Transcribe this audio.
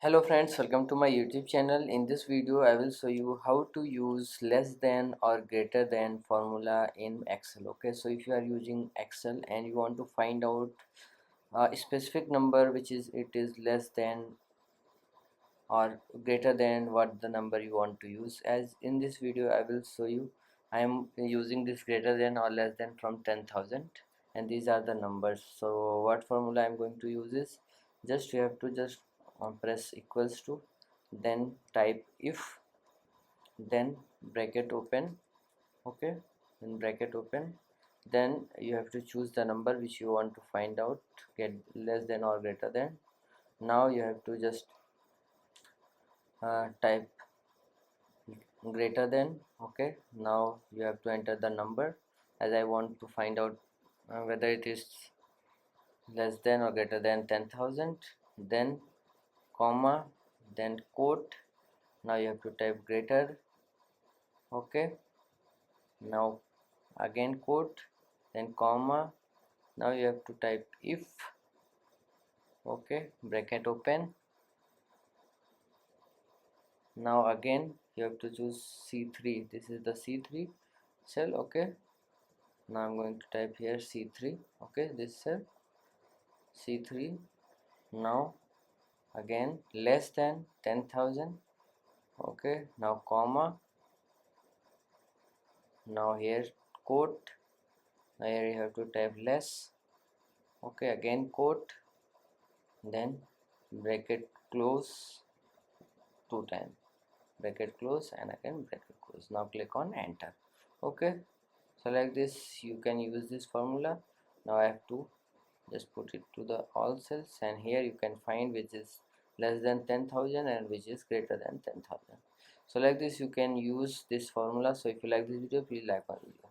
Hello friends, welcome to my YouTube channel. In this video I will show you how to use less than or greater than formula in Excel. Okay, so if you are using Excel and you want to find out a specific number which is less than or greater than what the number you want to use, as in this video I will show you I am using this greater than or less than from 10,000, and these are the numbers. So what formula I am going to use is, just you have to just press equals to, then type if, then bracket open. Okay, in bracket open, then you have to choose the number which you want to find out, get less than or greater than. Now you have to just type greater than. Okay, now you have to enter the number, as I want to find out whether it is less than or greater than 10,000, then comma, then quote. Now you have to type greater. Okay, now again quote, then comma. Now you have to type if. Okay, bracket open. Now again you have to choose C3. This is the C3 cell. Okay, now I'm going to type here C3. Okay, this cell C3. Now again less than 10,000. Okay, now comma. Now here quote. Now here you have to type less. Okay, again quote, then bracket close 2 times, bracket close, and again bracket close. Now click on enter. Okay, so like this you can use this formula. Now I have to just put it to the all cells, and here you can find which is less than 10,000 and which is greater than 10,000. So like this you can use this formula. So if you like this video, please like my video.